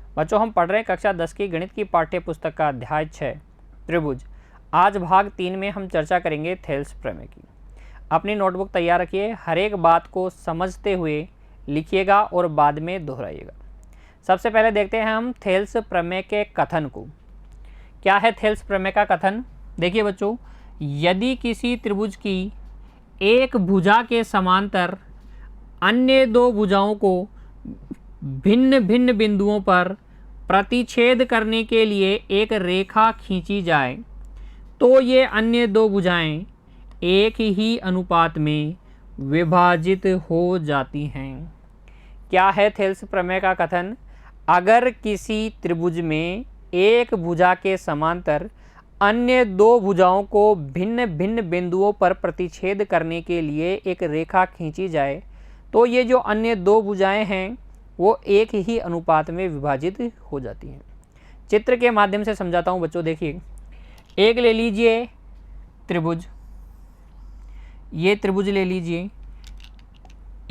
बच्चों हम पढ़ रहे हैं कक्षा 10 की गणित की पाठ्य पुस्तक का अध्याय 6 त्रिभुज। आज भाग 3 में हम चर्चा करेंगे थेल्स प्रमेय की। अपनी नोटबुक तैयार रखिए, हर एक बात को समझते हुए लिखिएगा और बाद में दोहराइएगा। सबसे पहले देखते हैं हम थेल्स प्रमेय के कथन को। क्या है थेल्स प्रमेय का कथन? देखिए बच्चों, यदि किसी त्रिभुज की एक भुजा के समांतर अन्य दो भुजाओं को भिन्न भिन्न बिंदुओं पर प्रतिच्छेद करने के लिए एक रेखा खींची जाए तो ये अन्य दो भुजाएं एक ही अनुपात में विभाजित हो जाती हैं। क्या है थेल्स प्रमेय का कथन? अगर किसी त्रिभुज में एक भुजा के समांतर अन्य दो भुजाओं को भिन्न भिन्न बिंदुओं पर प्रतिच्छेद करने के लिए एक रेखा खींची जाए तो ये जो अन्य दो भुजाएं हैं वो एक ही अनुपात में विभाजित हो जाती हैं। चित्र के माध्यम से समझाता हूँ बच्चों। देखिए, एक ले लीजिए त्रिभुज, ये त्रिभुज ले लीजिए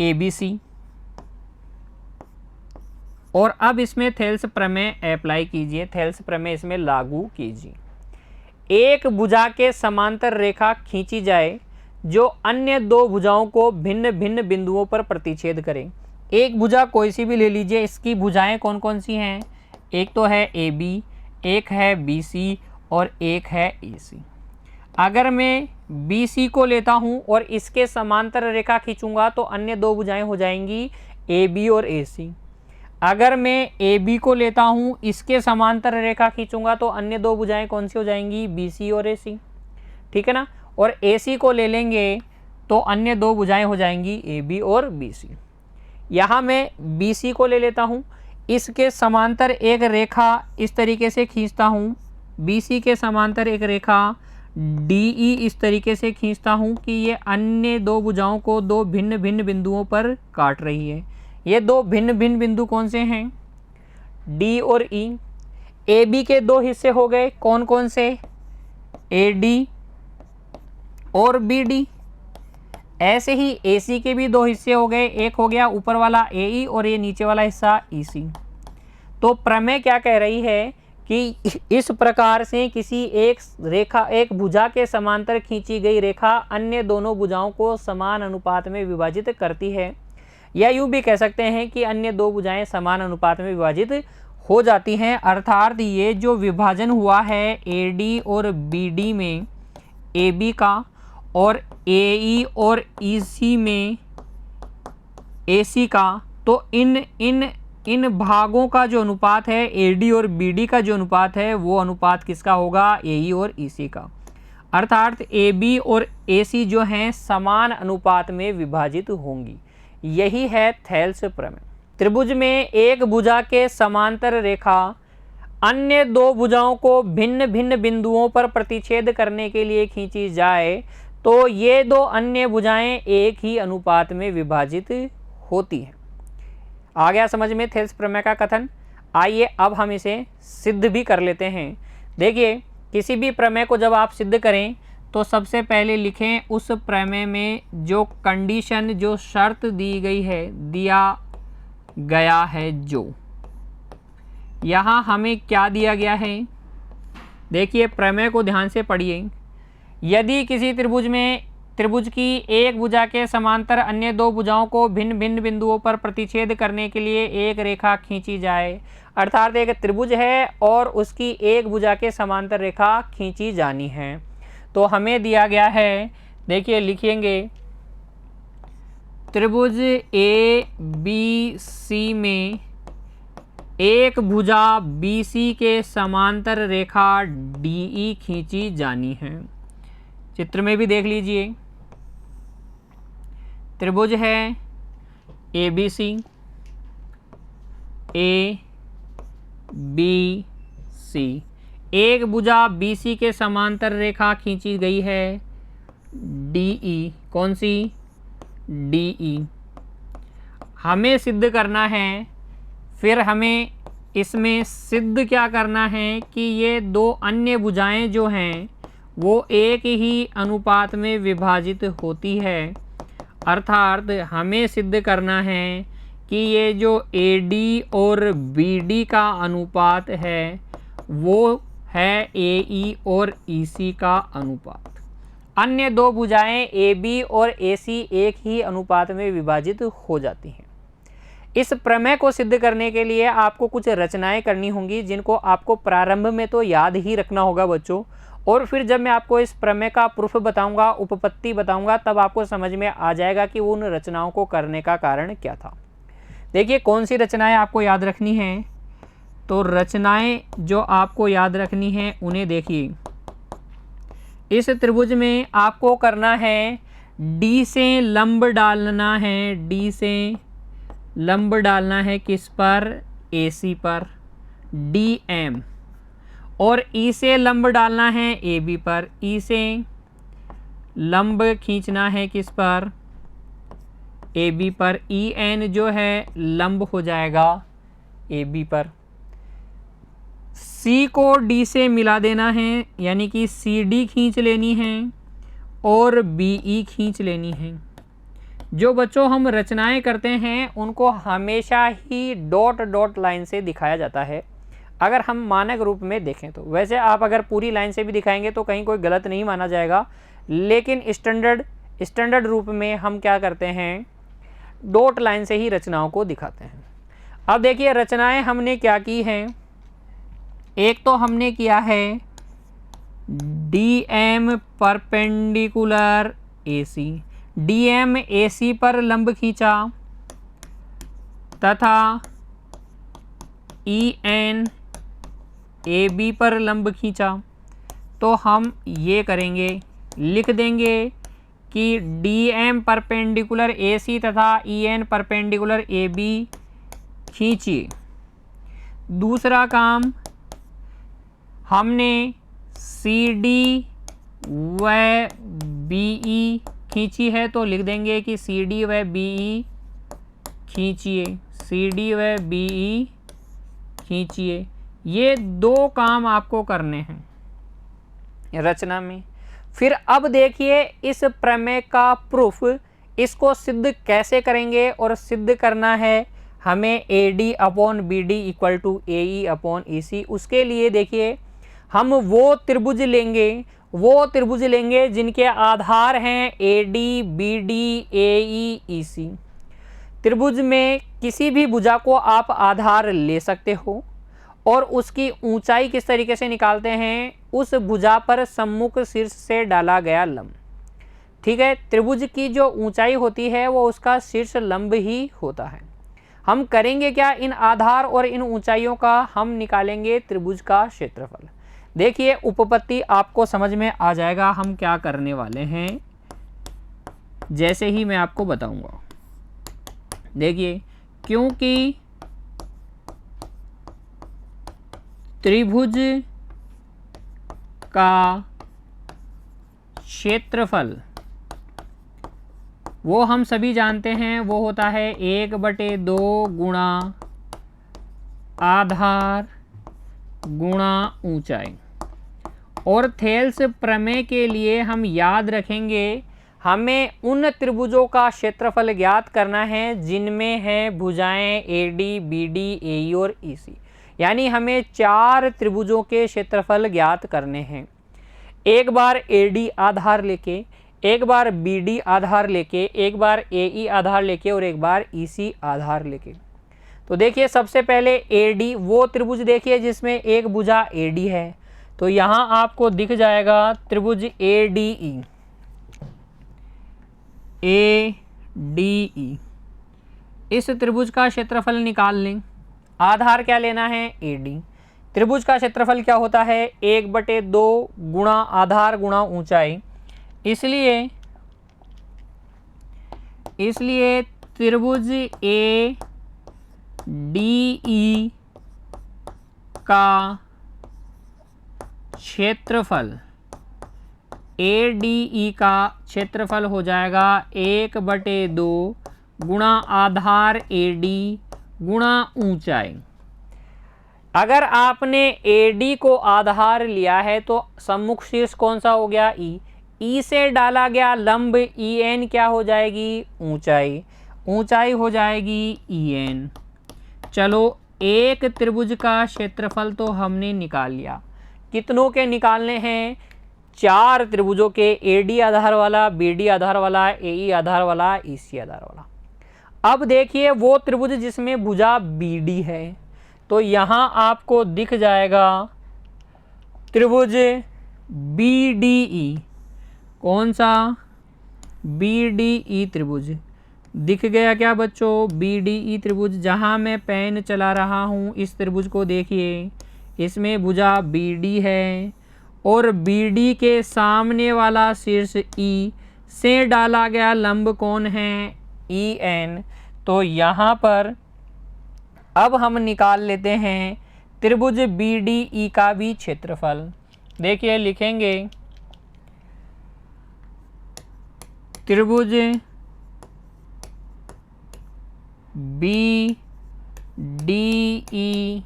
ABC, और अब इसमें थेल्स प्रमेय अप्लाई कीजिए, थेल्स प्रमेय इसमें लागू कीजिए। एक भुजा के समांतर रेखा खींची जाए जो अन्य दो भुजाओं को भिन्न भिन्न बिंदुओं पर प्रतिच्छेद करें। एक भुजा कोई सी भी ले लीजिए, इसकी भुजाएं कौन कौन सी हैं? एक तो है AB, एक है BC और एक है AC। अगर मैं BC को लेता हूं और इसके समांतर रेखा खींचूंगा तो अन्य दो भुजाएं हो जाएंगी AB और AC। अगर मैं AB को लेता हूं, इसके समांतर रेखा खींचूंगा तो अन्य दो भुजाएं कौन सी हो जाएंगी? BC और AC। ठीक है ना। और AC को ले लेंगे तो अन्य दो भुजाएं हो जाएंगी AB और BC। यहाँ मैं BC को ले लेता हूँ, इसके समांतर एक रेखा इस तरीके से खींचता हूँ, BC के समांतर एक रेखा DE इस तरीके से खींचता हूँ कि ये अन्य दो भुजाओं को दो भिन्न भिन्न बिंदुओं पर काट रही है। ये दो भिन्न भिन्न बिंदु कौन से हैं? D और E। AB के दो हिस्से हो गए, कौन कौन से? AD और BD। ऐसे ही AC के भी दो हिस्से हो गए, एक हो गया ऊपर वाला AE और ये नीचे वाला हिस्सा EC। तो प्रमेय क्या कह रही है कि इस प्रकार से किसी एक रेखा, एक भुजा के समांतर खींची गई रेखा अन्य दोनों भुजाओं को समान अनुपात में विभाजित करती है, या यूँ भी कह सकते हैं कि अन्य दो भुजाएं समान अनुपात में विभाजित हो जाती हैं। अर्थात ये जो विभाजन हुआ है AD और BD में AB का और AE और EC में AC का, तो इन भागों का जो अनुपात है AD और BD का जो अनुपात है वो अनुपात किसका होगा? AE और EC का। अर्थात AB और AC जो हैं समान अनुपात में विभाजित होंगी। यही है थेल्स प्रमेय। त्रिभुज में एक भुजा के समांतर रेखा अन्य दो भुजाओं को भिन्न भिन्न बिंदुओं पर प्रतिच्छेद करने के लिए खींची जाए तो ये दो अन्य भुजाएं एक ही अनुपात में विभाजित होती हैं। आ गया समझ में थेल्स प्रमेय का कथन? आइए अब हम इसे सिद्ध भी कर लेते हैं। देखिए, किसी भी प्रमेय को जब आप सिद्ध करें तो सबसे पहले लिखें उस प्रमेय में जो कंडीशन, जो शर्त दी गई है, दिया गया है। जो यहाँ हमें क्या दिया गया है? देखिए, प्रमेय को ध्यान से पढ़िए। यदि किसी त्रिभुज की एक भुजा के समांतर अन्य दो भुजाओं को भिन्न भिन्न बिंदुओं पर प्रतिच्छेद करने के लिए एक रेखा खींची जाए, अर्थात एक त्रिभुज है और उसकी एक भुजा के समांतर रेखा खींची जानी है, तो हमें दिया गया है, देखिए लिखेंगे, त्रिभुज ABC में एक भुजा BC के समांतर रेखा DE खींची जानी है। चित्र में भी देख लीजिए, त्रिभुज है ABC, ABC, एक भुजा BC के समांतर रेखा खींची गई है DE। कौन सी? DE। हमें सिद्ध करना है, फिर हमें इसमें सिद्ध क्या करना है कि ये दो अन्य भुजाएं जो हैं वो एक ही अनुपात में विभाजित होती है। अर्थात हमें सिद्ध करना है कि ये जो AD और BD का अनुपात है वो है AE और EC का अनुपात। अन्य दो भुजाएं AB और AC एक ही अनुपात में विभाजित हो जाती हैं। इस प्रमेय को सिद्ध करने के लिए आपको कुछ रचनाएं करनी होंगी जिनको आपको प्रारंभ में तो याद ही रखना होगा बच्चों, और फिर जब मैं आपको इस प्रमेय का प्रूफ बताऊंगा, उपपत्ति बताऊंगा, तब आपको समझ में आ जाएगा कि उन रचनाओं को करने का कारण क्या था। देखिए कौन सी रचनाएं आपको याद रखनी हैं। तो रचनाएं जो आपको याद रखनी है उन्हें देखिए। इस त्रिभुज में आपको करना है D से लंब डालना है, D से लंब डालना है किस पर, AC पर, DM, और E से लंब डालना है AB पर, E से लंब खींचना है किस पर, AB पर, EN जो है लंब हो जाएगा AB पर। C को D से मिला देना है, यानी कि CD खींच लेनी है और BE खींच लेनी है। जो बच्चों हम रचनाएं करते हैं उनको हमेशा ही डॉट डॉट लाइन से दिखाया जाता है अगर हम मानक रूप में देखें तो। वैसे आप अगर पूरी लाइन से भी दिखाएंगे तो कहीं कोई गलत नहीं माना जाएगा, लेकिन स्टैंडर्ड रूप में हम क्या करते हैं, डॉट लाइन से ही रचनाओं को दिखाते हैं। अब देखिए रचनाएं हमने क्या की हैं। एक तो हमने किया है DM perpendicular AC, DM AC पर लंब खींचा तथा EN AB पर लंब खींचा। तो हम ये करेंगे, लिख देंगे कि DM परपेंडिकुलर AC तथा EN परपेंडिकुलर AB खींचिए। दूसरा काम, हमने CD व BE खींची है तो लिख देंगे कि CD व BE खींचिए, CD व BE खींचिए। ये दो काम आपको करने हैं रचना में। फिर अब देखिए इस प्रमेय का प्रूफ, इसको सिद्ध कैसे करेंगे, और सिद्ध करना है हमें AD upon BD equal to AE upon EC। उसके लिए देखिए हम वो त्रिभुज लेंगे जिनके आधार हैं AD BD AE EC। त्रिभुज में किसी भी भुजा को आप आधार ले सकते हो और उसकी ऊंचाई किस तरीके से निकालते हैं, उस भुजा पर सम्मुख शीर्ष से डाला गया लंब। ठीक है, त्रिभुज की जो ऊंचाई होती है वो उसका शीर्ष लंब ही होता है। हम करेंगे क्या, इन आधार और इन ऊंचाइयों का हम निकालेंगे त्रिभुज का क्षेत्रफल। देखिए उपपत्ति आपको समझ में आ जाएगा हम क्या करने वाले हैं जैसे ही मैं आपको बताऊंगा। देखिए क्योंकि त्रिभुज का क्षेत्रफल वो हम सभी जानते हैं, वो होता है 1/2 गुणा आधार गुणा ऊंचाई। और थेल्स प्रमेय के लिए हम याद रखेंगे हमें उन त्रिभुजों का क्षेत्रफल ज्ञात करना है जिनमें है भुजाएं AD BD AE और EC। यानी हमें 4 त्रिभुजों के क्षेत्रफल ज्ञात करने हैं। एक बार AD आधार लेके, एक बार BD आधार लेके, एक बार AE आधार लेके और एक बार EC आधार लेके। तो देखिए सबसे पहले AD, वो त्रिभुज देखिए जिसमें एक भुजा AD है, तो यहाँ आपको दिख जाएगा त्रिभुज ADE। इस त्रिभुज का क्षेत्रफल निकाल लें। आधार क्या लेना है, AD। त्रिभुज का क्षेत्रफल क्या होता है, 1/2 गुणा आधार गुणा ऊंचाई। इसलिए त्रिभुज ADE का क्षेत्रफल, ADE का क्षेत्रफल हो जाएगा 1/2 गुणा आधार AD गुणा ऊंचाई। अगर आपने AD को आधार लिया है तो सम्मुख शीर्ष कौन सा हो गया, E। E से डाला गया लंब EN क्या हो जाएगी, ऊंचाई। ऊंचाई हो जाएगी EN। चलो एक त्रिभुज का क्षेत्रफल तो हमने निकाल लिया। कितनों के निकालने हैं? 4 त्रिभुजों के, AD आधार वाला, BD आधार वाला, AE आधार वाला, EC आधार वाला। अब देखिए वो त्रिभुज जिसमें भुजा BD है, तो यहाँ आपको दिख जाएगा त्रिभुज BDE। कौन सा? BDE त्रिभुज दिख गया क्या बच्चों? BDE त्रिभुज, जहाँ मैं पेन चला रहा हूँ इस त्रिभुज को देखिए, इसमें भुजा BD है और BD के सामने वाला शीर्ष E से डाला गया लंब कौन है? EN। तो यहाँ पर अब हम निकाल लेते हैं त्रिभुज BDE का भी क्षेत्रफल। देखिए लिखेंगे त्रिभुज BDE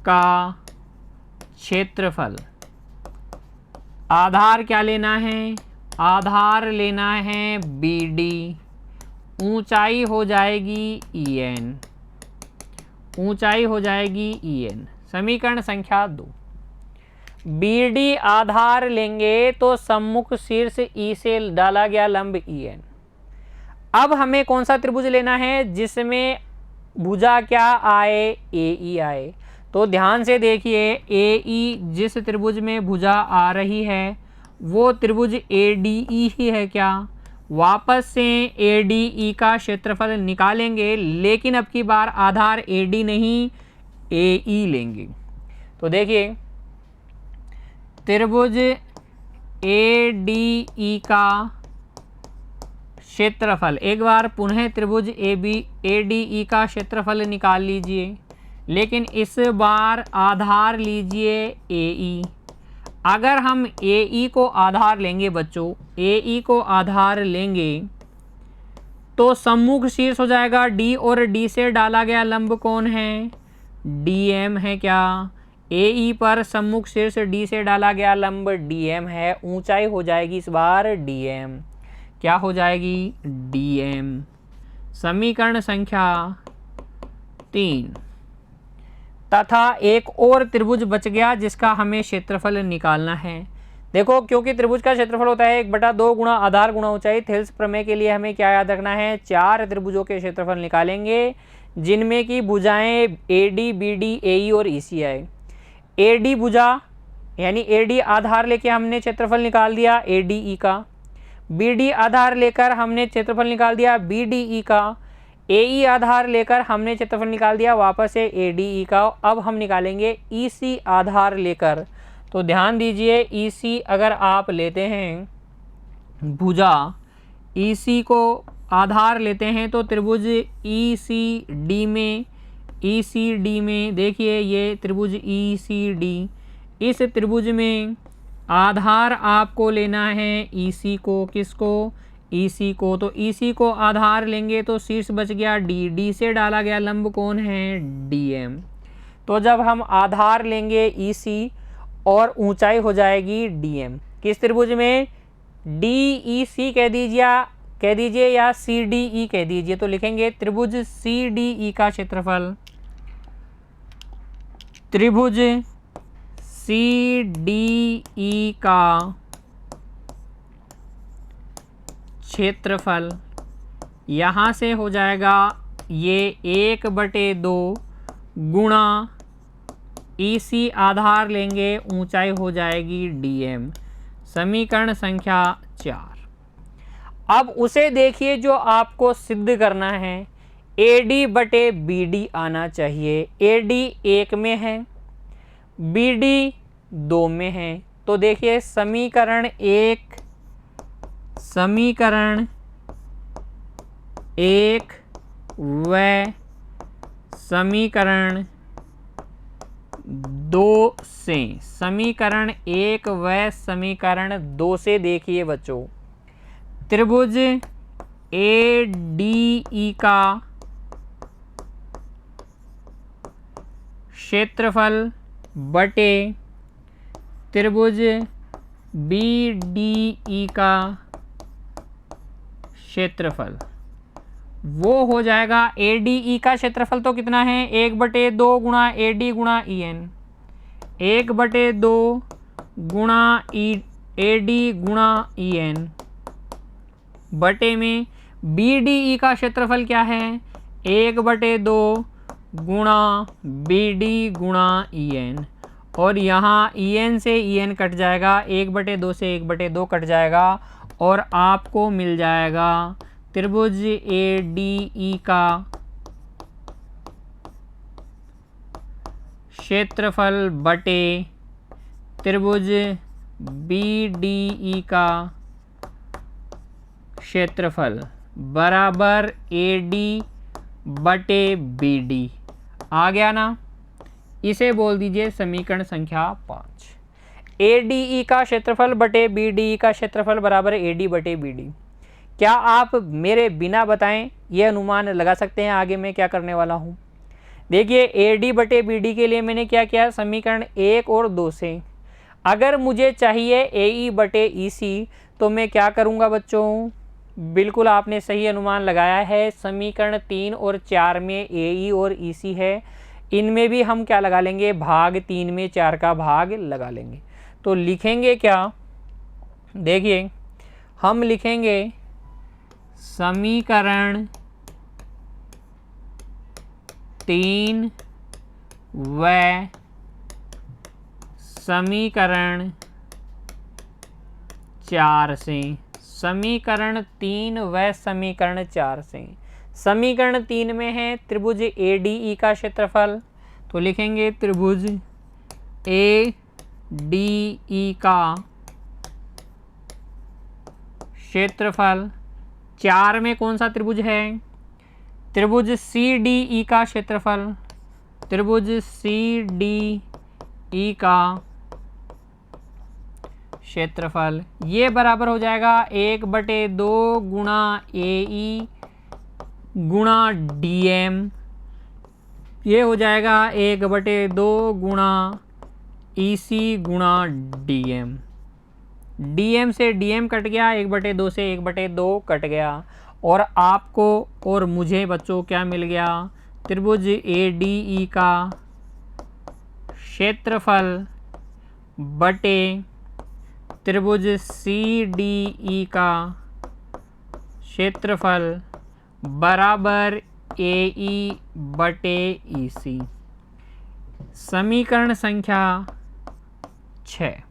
का क्षेत्रफल। आधार क्या लेना है? आधार लेना है BD, ऊंचाई हो जाएगी EN, ऊंचाई हो जाएगी EN। समीकरण संख्या 2। BD आधार लेंगे तो सम्मुख शीर्ष E से डाला गया लंब EN। अब हमें कौन सा त्रिभुज लेना है जिसमें भुजा क्या आए? AE आए। तो ध्यान से देखिए, AE जिस त्रिभुज में भुजा आ रही है वो त्रिभुज ADE ही है क्या? वापस से ADE का क्षेत्रफल निकालेंगे, लेकिन अब की बार आधार AD नहीं AE लेंगे। तो देखिए त्रिभुज ADE का क्षेत्रफल, एक बार पुनः त्रिभुज ADE का क्षेत्रफल निकाल लीजिए, लेकिन इस बार आधार लीजिए AE। अगर हम AE को आधार लेंगे बच्चों, AE को आधार लेंगे तो सम्मुख शीर्ष हो जाएगा D और D से डाला गया लंब कौन है? DM है क्या? AE पर सम्मुख शीर्ष D से डाला गया लंब DM है। ऊंचाई हो जाएगी इस बार DM। क्या हो जाएगी? DM। समीकरण संख्या 3। तथा एक और त्रिभुज बच गया जिसका हमें क्षेत्रफल निकालना है। देखो क्योंकि त्रिभुज का क्षेत्रफल होता है 1/2 गुणा आधार गुणा ऊंचाई। थेल्स प्रमेय के लिए हमें क्या याद रखना है? 4 त्रिभुजों के क्षेत्रफल निकालेंगे जिनमें की भुजाएं AD, BD, AE और EC आए। AD भुजा यानी AD आधार लेके हमने क्षेत्रफल निकाल दिया ADE का। BD आधार लेकर हमने क्षेत्रफल निकाल दिया BDE का। AE आधार लेकर हमने क्षेत्रफल निकाल दिया वापस से ADE का। अब हम निकालेंगे EC आधार लेकर। तो ध्यान दीजिए, EC अगर आप लेते हैं भुजा, EC को आधार लेते हैं तो त्रिभुज ECD में देखिए ये त्रिभुज ECD, इस त्रिभुज में आधार आपको लेना है EC को। किसको? EC को। तो EC को आधार लेंगे तो शीर्ष बच गया D से डाला गया लंब कौन है? DM। तो जब हम आधार लेंगे EC और ऊंचाई हो जाएगी DM, किस त्रिभुज में? DEC कह दीजिए या CDE कह दीजिए। तो लिखेंगे त्रिभुज CDE का क्षेत्रफल, त्रिभुज CDE का क्षेत्रफल यहाँ से हो जाएगा ये 1/2 गुणा EC आधार लेंगे, ऊंचाई हो जाएगी DM। समीकरण संख्या 4। अब उसे देखिए जो आपको सिद्ध करना है। AD/BD आना चाहिए। AD 1 में है, BD 2 में है। तो देखिए समीकरण 1 व समीकरण 2 से, समीकरण 1 व समीकरण 2 से देखिए बच्चों, त्रिभुज ADE का क्षेत्रफल बटे त्रिभुज BDE का क्षेत्रफल वो हो जाएगा ADE का क्षेत्रफल तो कितना है 1/2 गुणा AD गुणा EN, 1/2 गुणा AD गुणा EN बटे में BDE का क्षेत्रफल क्या है 1/2 गुणा BD गुणा EN, और यहाँ EN से EN कट जाएगा, 1/2 से 1/2 कट जाएगा और आपको मिल जाएगा त्रिभुज ADE का क्षेत्रफल बटे त्रिभुज BDE का क्षेत्रफल बराबर AD बटे BD। आ गया ना? इसे बोल दीजिए समीकरण संख्या 5। ADE का क्षेत्रफल बटे BDE का क्षेत्रफल बराबर AD बटे BD। क्या आप मेरे बिना बताएं ये अनुमान लगा सकते हैं आगे मैं क्या करने वाला हूँ? देखिए AD बटे BD के लिए मैंने क्या किया, समीकरण 1 और 2 से अगर मुझे चाहिए AE बटे EC तो मैं क्या करूँगा बच्चों? बिल्कुल आपने सही अनुमान लगाया है, समीकरण 3 और 4 में AE और EC है, इनमें भी हम क्या लगा लेंगे, भाग 3 में 4 का भाग लगा लेंगे। तो लिखेंगे क्या, देखिए हम लिखेंगे समीकरण 3 व समीकरण 4 से, समीकरण 3 व समीकरण 4 से। समीकरण 3 में है त्रिभुज ADE का क्षेत्रफल, तो लिखेंगे त्रिभुज ADE का क्षेत्रफल। 4 में कौन सा त्रिभुज है, त्रिभुज CDE का क्षेत्रफल, त्रिभुज CDE का क्षेत्रफल ये बराबर हो जाएगा 1/2 गुणा AE गुणा DM, ये हो जाएगा 1/2 गुणा EC गुणा DM। DM से DM कट गया, 1/2 से 1/2 कट गया, और आपको और मुझे बच्चों क्या मिल गया, त्रिभुज ADE का क्षेत्रफल बटे त्रिभुज CDE का क्षेत्रफल बराबर AE बटे EC। समीकरण संख्या 6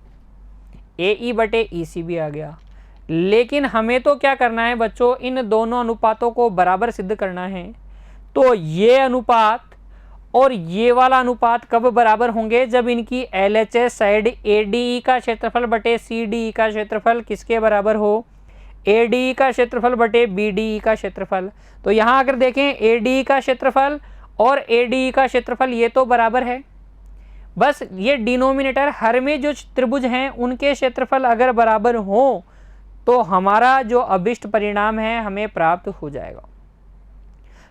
AE बटे EC भी आ गया, लेकिन हमें तो क्या करना है बच्चों, इन दोनों अनुपातों को बराबर सिद्ध करना है। तो ये अनुपात और ये वाला अनुपात कब बराबर होंगे, जब इनकी LHS साइड ADE का क्षेत्रफल बटे CDE का क्षेत्रफल किसके बराबर हो, ADE का क्षेत्रफल बटे BDE का क्षेत्रफल। तो यहाँ अगर देखें ADE का क्षेत्रफल और ADE का क्षेत्रफल ये तो बराबर है, बस ये डिनोमिनेटर हर में जो त्रिभुज हैं उनके क्षेत्रफल अगर बराबर हो तो हमारा जो अभिष्ट परिणाम है हमें प्राप्त हो जाएगा।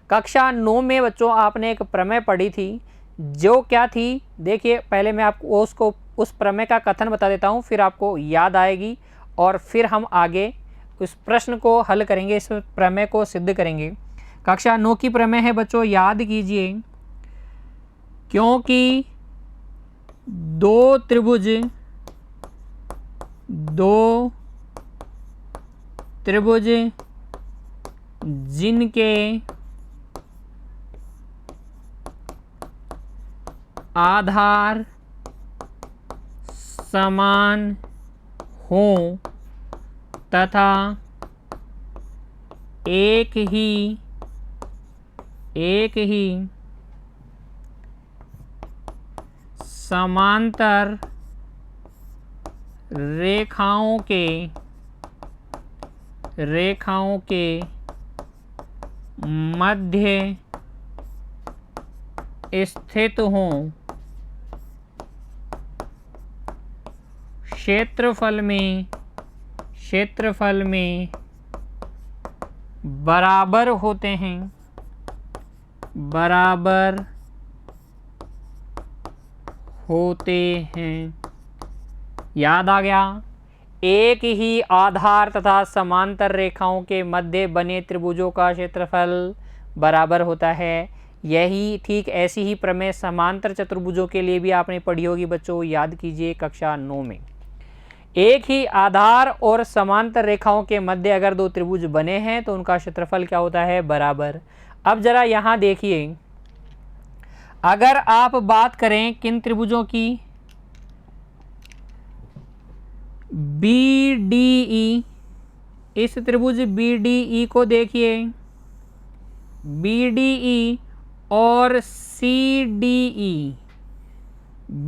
कक्षा 9 में बच्चों आपने एक प्रमेय पढ़ी थी, जो क्या थी, देखिए पहले मैं आपको उसको उस प्रमेय का कथन बता देता हूँ, फिर आपको याद आएगी और फिर हम आगे उस प्रश्न को हल करेंगे, इस प्रमेय को सिद्ध करेंगे। कक्षा 9 की प्रमेय है बच्चों, याद कीजिए, क्योंकि दो त्रिभुज जिनके आधार समान हों तथा एक ही समांतर रेखाओं के मध्य स्थित हों, क्षेत्रफल में बराबर होते हैं, याद आ गया। एक ही आधार तथा समांतर रेखाओं के मध्य बने त्रिभुजों का क्षेत्रफल बराबर होता है। यही ठीक ऐसी ही प्रमेय समांतर चतुर्भुजों के लिए भी आपने पढ़ी होगी बच्चों, याद कीजिए कक्षा 9 में। एक ही आधार और समांतर रेखाओं के मध्य अगर दो त्रिभुज बने हैं तो उनका क्षेत्रफल क्या होता है, बराबर। अब जरा यहाँ देखिए, अगर आप बात करें किन त्रिभुजों की, BDE, इस त्रिभुज BDE को देखिए, BDE और CDE,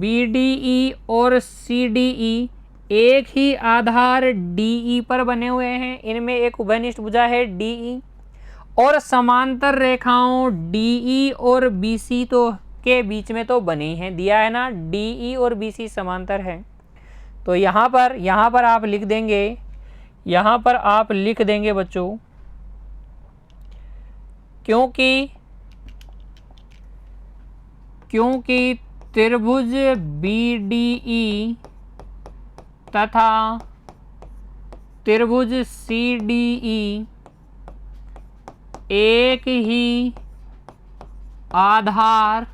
BDE और CDE एक ही आधार DE पर बने हुए हैं। इनमें एक उभयनिष्ठ भुजा है DE, और समांतर रेखाओं DE और BC तो के बीच में तो बने ही हैं, दिया है ना, DE और BC समांतर है। तो यहाँ पर आप लिख देंगे, यहाँ पर आप लिख देंगे बच्चों, क्योंकि त्रिभुज BDE तथा त्रिभुज CDE एक ही आधार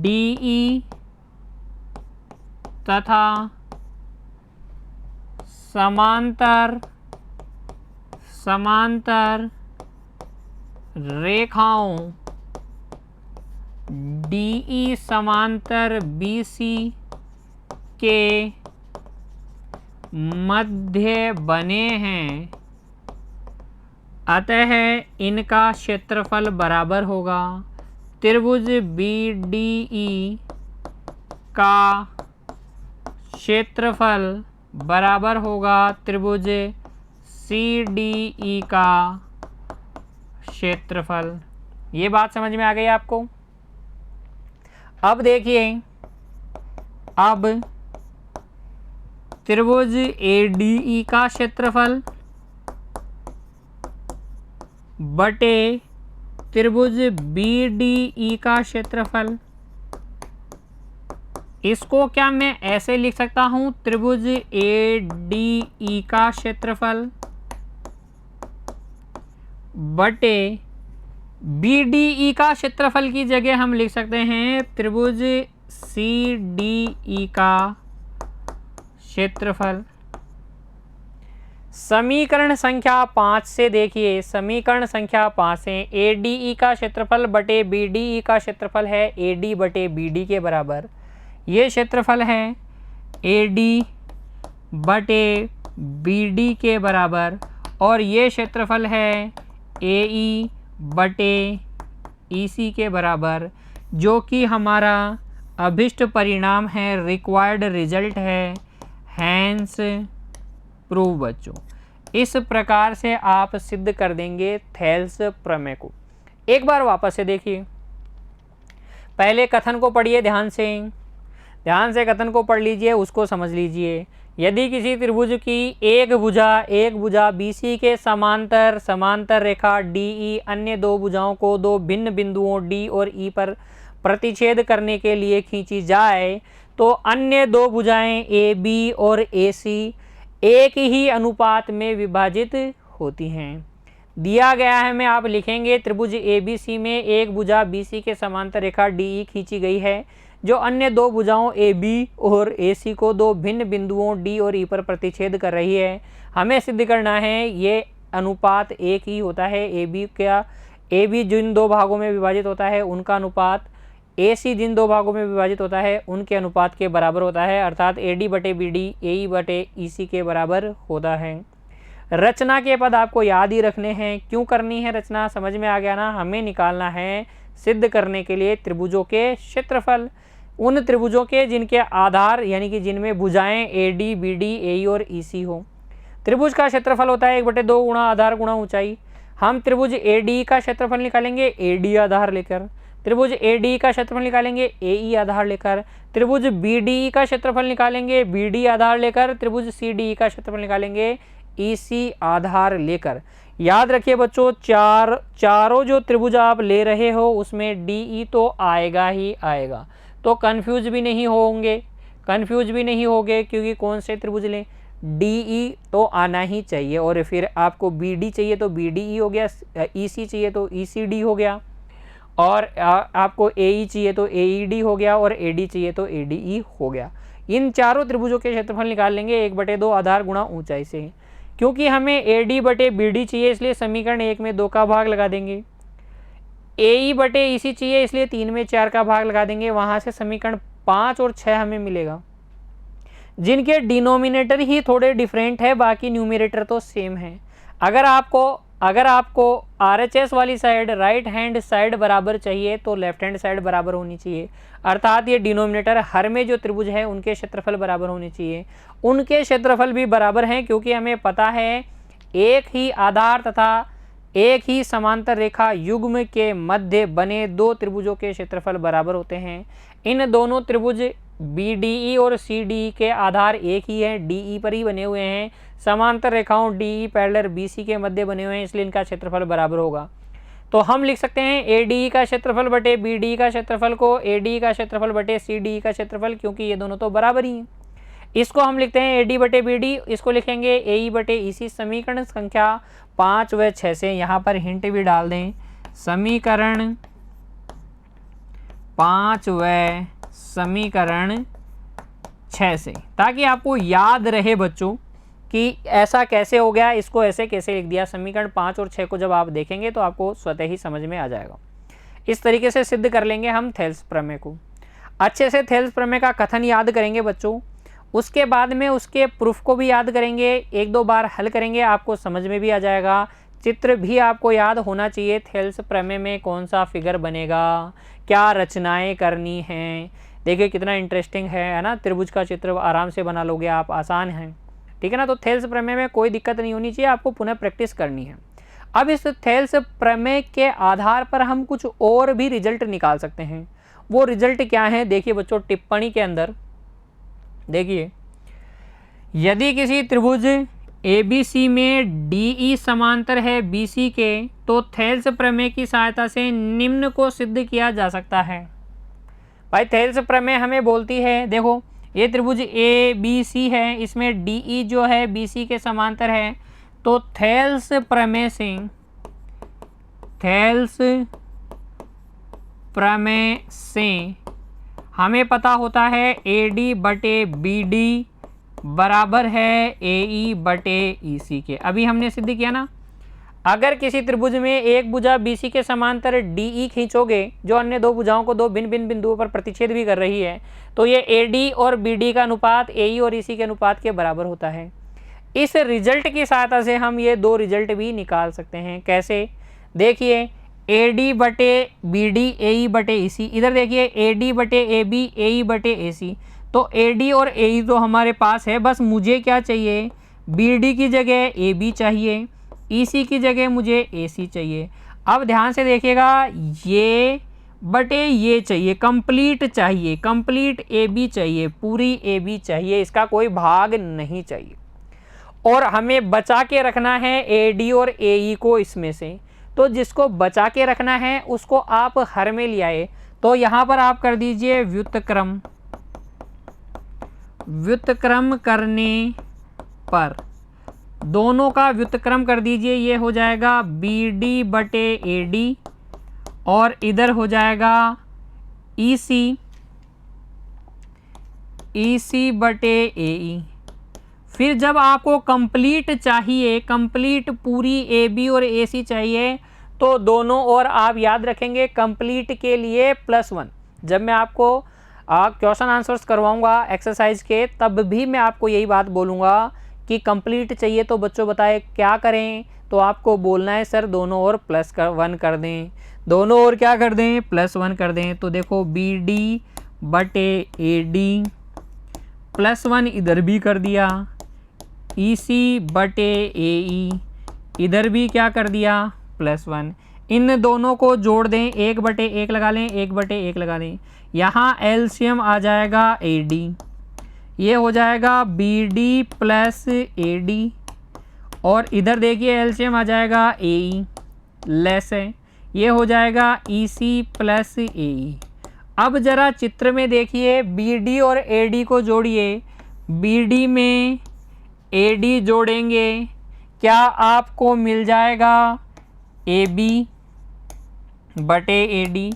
DE तथा समांतर रेखाओं DE समांतर BC के मध्य बने हैं, अतः इनका क्षेत्रफल बराबर होगा त्रिभुज BDE का क्षेत्रफल बराबर होगा त्रिभुज CDE का क्षेत्रफल। ये बात समझ में आ गई आपको। अब देखिए, अब त्रिभुज ADE का क्षेत्रफल बटे त्रिभुज BDE का क्षेत्रफल, इसको क्या मैं ऐसे लिख सकता हूं, त्रिभुज ADE का क्षेत्रफल बटे BDE का क्षेत्रफल की जगह हम लिख सकते हैं त्रिभुज CDE का क्षेत्रफल। समीकरण संख्या 5 से देखिए, समीकरण संख्या 5 से ADE का क्षेत्रफल बटे BDE का क्षेत्रफल है AD बटे BD के बराबर। ये क्षेत्रफल है AD बटे BD के बराबर, और ये क्षेत्रफल है AE बटे EC के बराबर, जो कि हमारा अभिष्ट परिणाम है, रिक्वायर्ड रिजल्ट है, हैंस प्रूव बच्चों। इस प्रकार से आप सिद्ध कर देंगे थेल्स प्रमेय को। एक बार वापस से देखिए, पहले कथन को पढ़िए, ध्यान से कथन को पढ़ लीजिए, उसको समझ लीजिए। यदि किसी त्रिभुज की एक भुजा BC के समांतर रेखा DE अन्य दो भुजाओं को दो भिन्न बिंदुओं D और E पर प्रतिच्छेद करने के लिए खींची जाए, तो अन्य दो भुजाएं AB और AC एक ही अनुपात में विभाजित होती हैं। दिया गया है में आप लिखेंगे त्रिभुज ABC में एक भुजा BC के समांतर रेखा DE खींची गई है, जो अन्य दो भुजाओं AB और AC को दो भिन्न बिंदुओं D और E पर प्रतिच्छेद कर रही है। हमें सिद्ध करना है ये अनुपात एक ही होता है, AB जिन दो भागों में विभाजित होता है उनका अनुपात AC जिन दो भागों में विभाजित होता है उनके अनुपात के बराबर होता है, अर्थात AD बटे BD AE बटे EC के बराबर होता है। रचना के पद आपको याद ही रखने हैं। क्यों करनी है रचना, समझ में आ गया ना। हमें निकालना है सिद्ध करने के लिए त्रिभुजों के क्षेत्रफल, उन त्रिभुजों के जिनके आधार यानी कि जिनमें भुजाएं AD BD AE और EC हो। त्रिभुज का क्षेत्रफल होता है 1/2 गुणा आधार गुणा ऊंचाई। हम त्रिभुज AD का क्षेत्रफल निकालेंगे AD आधार लेकर, त्रिभुज AD का क्षेत्रफल निकालेंगे AE आधार लेकर, त्रिभुज BDE का क्षेत्रफल निकालेंगे BD आधार लेकर, त्रिभुज CDE का क्षेत्रफल निकालेंगे EC आधार लेकर। याद रखिए बच्चों, चारों जो त्रिभुज आप ले रहे हो उसमें DE तो आएगा ही आएगा, तो कंफ्यूज भी नहीं होंगे। कंफ्यूज भी नहीं होगे क्योंकि कौन से त्रिभुज लें, DE तो आना ही चाहिए, और फिर आपको BD चाहिए तो BDE हो गया, EC चाहिए तो ECD हो गया, और आपको AE चाहिए तो AED हो गया, और AD चाहिए तो ADE हो गया। इन चारों त्रिभुजों के क्षेत्रफल निकाल लेंगे 1/2 आधार गुणा ऊंचाई से। क्योंकि हमें AD/BD चाहिए इसलिए समीकरण 1 में 2 का भाग लगा देंगे, AE/EC चाहिए इसलिए 3 में 4 का भाग लगा देंगे। वहां से समीकरण 5 और 6 हमें मिलेगा, जिनके डिनोमिनेटर ही थोड़े डिफरेंट है, बाकी न्यूमरेटर तो सेम है। अगर आपको RHS वाली साइड राइट हैंड साइड बराबर चाहिए तो लेफ्ट हैंड साइड बराबर होनी चाहिए, अर्थात ये डिनोमिनेटर हर में जो त्रिभुज है उनके क्षेत्रफल बराबर होने चाहिए। उनके क्षेत्रफल भी बराबर हैं क्योंकि हमें पता है एक ही आधार तथा एक ही समांतर रेखा युग्म के मध्य बने दो त्रिभुजों के क्षेत्रफल बराबर होते हैं। इन दोनों त्रिभुज BDE और CDE के आधार एक ही है, DE पर ही बने हुए हैं। समांतर रेखाओं DE पैरेलल BC के मध्य बने हुए हैं, इसलिए इनका क्षेत्रफल बराबर होगा। तो हम लिख सकते हैं ADE का क्षेत्रफल बटे BDE का क्षेत्रफल को ADE का क्षेत्रफल बटे CDE का क्षेत्रफल, क्योंकि ये दोनों तो बराबर ही हैं। इसको हम लिखते हैं AD बटे BD, इसको लिखेंगे AE बटे EC। समीकरण संख्या 5 व 6 से, यहाँ पर हिंट भी डाल दें, समीकरण 5 व समीकरण 6 से, ताकि आपको याद रहे बच्चों कि ऐसा कैसे हो गया, इसको ऐसे कैसे लिख दिया। समीकरण 5 और 6 को जब आप देखेंगे तो आपको स्वतः ही समझ में आ जाएगा। इस तरीके से सिद्ध कर लेंगे हम थेल्स प्रमेय को। अच्छे से थेल्स प्रमेय का कथन याद करेंगे बच्चों, उसके बाद में उसके प्रूफ को भी याद करेंगे, 1-2 बार हल करेंगे, आपको समझ में भी आ जाएगा। चित्र भी आपको याद होना चाहिए, थेल्स प्रमेय में कौन सा फिगर बनेगा, क्या रचनाएं करनी हैं। देखिए कितना इंटरेस्टिंग है ना, त्रिभुज का चित्र आराम से बना लोगे आप, आसान है, ठीक है ना। तो थेल्स प्रमेय में कोई दिक्कत नहीं होनी चाहिए, आपको पुनः प्रैक्टिस करनी है। अब इस थेल्स प्रमेय के आधार पर हम कुछ और भी रिजल्ट निकाल सकते हैं। वो रिजल्ट क्या है देखिए बच्चों, टिप्पणी के अंदर देखिए, यदि किसी त्रिभुज ABC में DE समांतर है BC के, तो थेल्स प्रमेय की सहायता से निम्न को सिद्ध किया जा सकता है। भाई थेल्स प्रमेय हमें बोलती है, देखो ये त्रिभुज ABC है, इसमें DE जो है BC के समांतर है, तो थेल्स प्रमेय से हमें पता होता है AD बटे BD बराबर है AE बटे EC के। अभी हमने सिद्ध किया ना, अगर किसी त्रिभुज में एक भुजा BC के समांतर DE खींचोगे जो अन्य दो भुजाओं को दो भिन्न भिन्न बिंदुओं पर प्रतिच्छेद भी कर रही है, तो ये AD और BD का अनुपात AE और EC के अनुपात के बराबर होता है। इस रिजल्ट की सहायता से हम ये दो रिजल्ट भी निकाल सकते हैं। कैसे, देखिए AD बटे BD AE बटे EC, इधर देखिए AD बटे AB AE बटे AC। तो AD और AE तो हमारे पास है, बस मुझे क्या चाहिए, BD की जगह AB चाहिए, EC की जगह मुझे AC चाहिए। अब ध्यान से देखिएगा, ये बटे ये चाहिए, कंप्लीट चाहिए, कंप्लीट AB चाहिए, पूरी AB चाहिए, इसका कोई भाग नहीं चाहिए। और हमें बचा के रखना है AD और AE को इसमें से, तो जिसको बचा के रखना है उसको आप हर में ले आए। तो यहाँ पर आप कर दीजिए व्युत्क्रम, व्युत्क्रम करने पर दोनों का व्युत्क्रम कर दीजिए, ये हो जाएगा BD बटे AD और इधर हो जाएगा EC बटे AE। फिर जब आपको कंप्लीट चाहिए, कंप्लीट पूरी AB और AC चाहिए, तो दोनों और आप याद रखेंगे कंप्लीट के लिए +1। जब मैं आपको क्वेश्चन आंसर्स करवाऊंगा एक्सरसाइज के, तब भी मैं आपको यही बात बोलूँगा कि कंप्लीट चाहिए तो बच्चों बताए क्या करें, तो आपको बोलना है सर दोनों ओर +1 कर दें, दोनों ओर क्या कर दें, +1 कर दें। तो देखो BD बटे AD +1 इधर भी कर दिया, EC बटे AE इधर भी क्या कर दिया, +1। इन दोनों को जोड़ दें, 1/1 लगा लें, 1/1 लगा दें, यहाँ एलसीएम आ जाएगा AD, ये हो जाएगा BD प्लस AD, और इधर देखिए एलसीएम आ जाएगा AE लेस है, ये हो जाएगा EC प्लस AE। अब जरा चित्र में देखिए, BD और AD को जोड़िए। BD में AD जोड़ेंगे, क्या आपको मिल जाएगा AB बटे AD।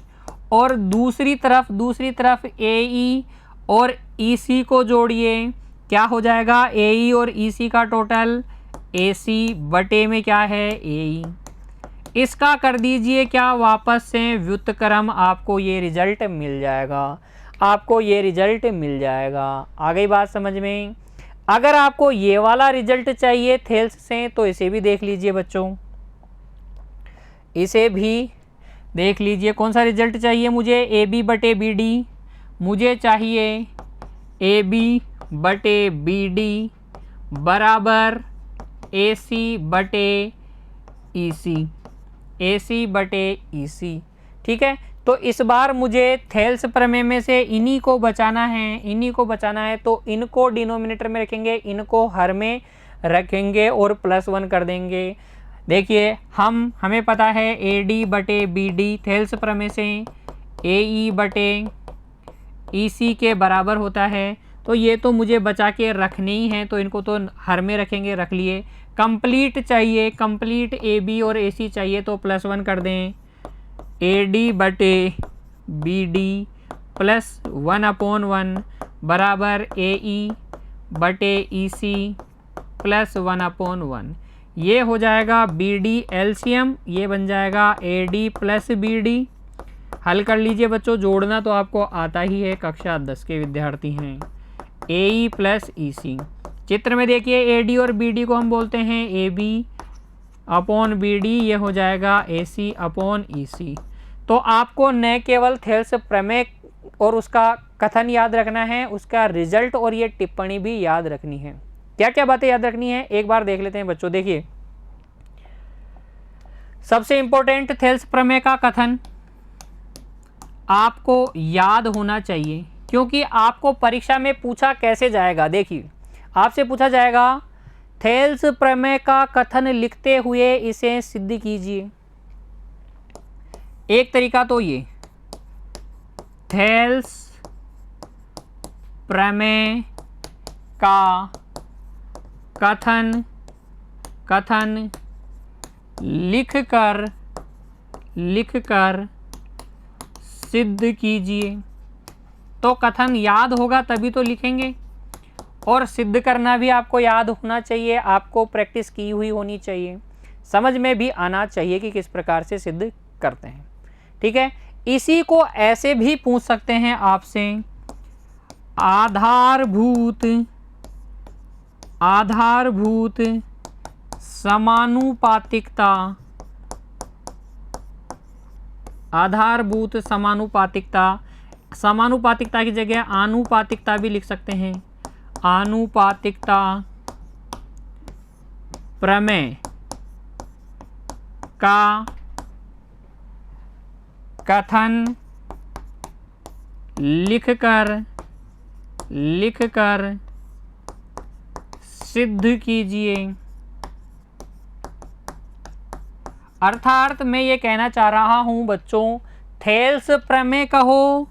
और दूसरी तरफ AE और EC को जोड़िए, क्या हो जाएगा AE और EC का टोटल AC बटे में क्या है AE। इसका कर दीजिए क्या वापस से व्युत्क्रम, आपको ये रिजल्ट मिल जाएगा। आ गई बात समझ में। अगर आपको ये वाला रिजल्ट चाहिए थेल्स से तो इसे भी देख लीजिए बच्चों, इसे भी देख लीजिए। कौन सा रिजल्ट चाहिए मुझे, AB बटे BD, मुझे चाहिए AB बटे BD बराबर AC बटे EC। ठीक है, तो इस बार मुझे थेल्स प्रमेय में से इन्हीं को बचाना है, तो इनको डिनोमिनेटर में रखेंगे, इनको हर में रखेंगे और +1 कर देंगे। देखिए हमें पता है AD बटे BD थेल्स प्रमेय से AE बटे EC के बराबर होता है, तो ये तो मुझे बचा के रखने ही है, तो इनको तो हर में रखेंगे, रख लिए। कंप्लीट चाहिए, कंप्लीट AB और AC चाहिए तो +1 कर दें। AD बटे BD +1/1 बराबर AE बटे EC +1/1। ये हो जाएगा BD LCM, ये बन जाएगा AD + BD। हल कर लीजिए बच्चों, जोड़ना तो आपको आता ही है, कक्षा 10 के विद्यार्थी हैं। AE + EC, चित्र में देखिए AD और BD को हम बोलते हैं AB/BD, ये हो जाएगा AC/EC। तो आपको न केवल थेल्स प्रमेय और उसका कथन याद रखना है, उसका रिजल्ट और ये टिप्पणी भी याद रखनी है। क्या क्या बातें याद रखनी है एक बार देख लेते हैं बच्चों। देखिए सबसे इंपॉर्टेंट थेल्स प्रमेय का कथन आपको याद होना चाहिए, क्योंकि आपको परीक्षा में पूछा कैसे जाएगा। देखिए आपसे पूछा जाएगा थेल्स प्रमेय का कथन लिखते हुए इसे सिद्ध कीजिए। एक तरीका तो ये थेल्स प्रमेय का कथन लिखकर सिद्ध कीजिए। तो कथन याद होगा तभी तो लिखेंगे, और सिद्ध करना भी आपको याद होना चाहिए, आपको प्रैक्टिस की हुई होनी चाहिए, समझ में भी आना चाहिए कि किस प्रकार से सिद्ध करते हैं। ठीक है, इसी को ऐसे भी पूछ सकते हैं आपसे, आधारभूत समानुपातिकता की जगह आनुपातिकता भी लिख सकते हैं। आनुपातिकता प्रमेय का कथन लिखकर सिद्ध कीजिए। अर्थात मैं ये कहना चाह रहा हूं बच्चों, थेल्स प्रमेय कहो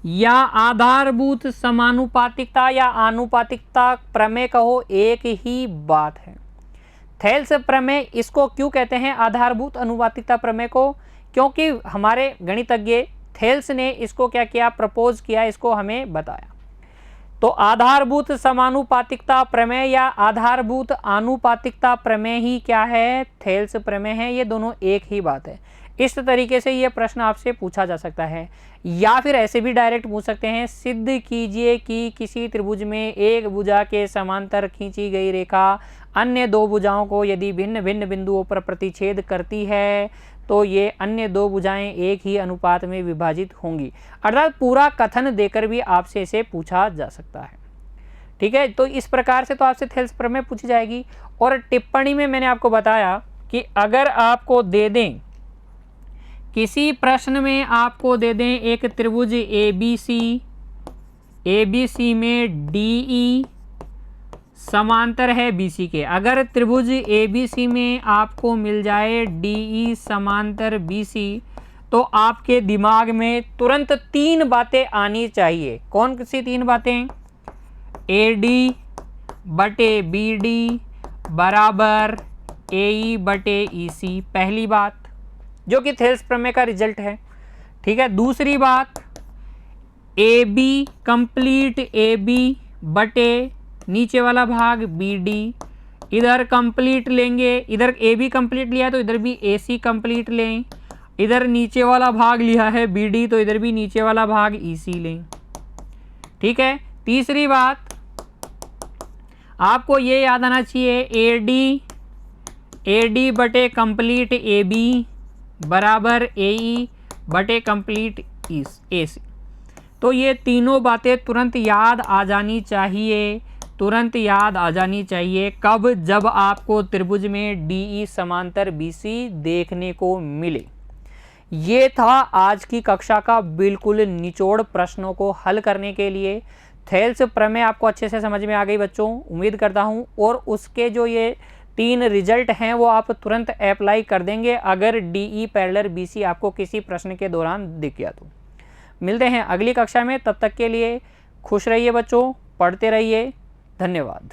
या आधारभूत समानुपातिकता या आनुपातिकता प्रमेय कहो, एक ही बात है। थेल्स प्रमेय इसको क्यों कहते हैं आधारभूत अनुपातिकता प्रमेय को, क्योंकि हमारे गणितज्ञ थेल्स ने इसको क्या किया, प्रपोज किया, इसको हमें बताया। तो आधारभूत समानुपातिकता प्रमेय या आधारभूत आनुपातिकता प्रमेय ही क्या है, थेल्स प्रमेय है। ये दोनों एक ही बात है। इस तरीके से ये प्रश्न आपसे पूछा जा सकता है, या फिर ऐसे भी डायरेक्ट पूछ सकते हैं, सिद्ध कीजिए कि किसी त्रिभुज में एक भुजा के समांतर खींची गई रेखा अन्य दो भुजाओं को यदि भिन्न भिन्न बिंदुओं पर प्रतिच्छेद करती है तो ये अन्य दो भुजाएं एक ही अनुपात में विभाजित होंगी। अर्थात पूरा कथन देकर भी आपसे इसे पूछा जा सकता है। ठीक है, तो इस प्रकार से तो आपसे थेल्स प्रमेय पूछी जाएगी। और टिप्पणी में मैंने आपको बताया कि अगर आपको दे दें, किसी प्रश्न में आपको दे दें एक त्रिभुज ABC में DE समांतर है BC के, अगर त्रिभुज ABC में आपको मिल जाए DE समांतर BC, तो आपके दिमाग में तुरंत 3 बातें आनी चाहिए। कौन सी 3 बातें? AD बटे BD बराबर AE बटे EC, पहली बात, जो कि थेल्स प्रमेय का रिजल्ट है। ठीक है। दूसरी बात, AB कंप्लीट AB बटे नीचे वाला भाग BD, इधर कंप्लीट लेंगे, इधर AB कंप्लीट लिया है तो इधर भी AC कंप्लीट लें, इधर नीचे वाला भाग लिया है BD तो इधर भी नीचे वाला भाग EC लें। ठीक है। तीसरी बात, आपको ये याद आना चाहिए AD बटे कंप्लीट AB बराबर AE बटे कंप्लीट AC। तो ये तीनों बातें तुरंत याद आ जानी चाहिए, तुरंत याद आ जानी चाहिए। कब? जब आपको त्रिभुज में DE समांतर BC देखने को मिले। ये था आज की कक्षा का बिल्कुल निचोड़ प्रश्नों को हल करने के लिए। थेल्स प्रमेय आपको अच्छे से समझ में आ गई बच्चों, उम्मीद करता हूँ। और उसके जो ये 3 रिजल्ट हैं वो आप तुरंत अप्लाई कर देंगे अगर DE पैरेलल BC आपको किसी प्रश्न के दौरान दिख गया तो। मिलते हैं अगली कक्षा में, तब तक के लिए खुश रहिए बच्चों, पढ़ते रहिए। धन्यवाद।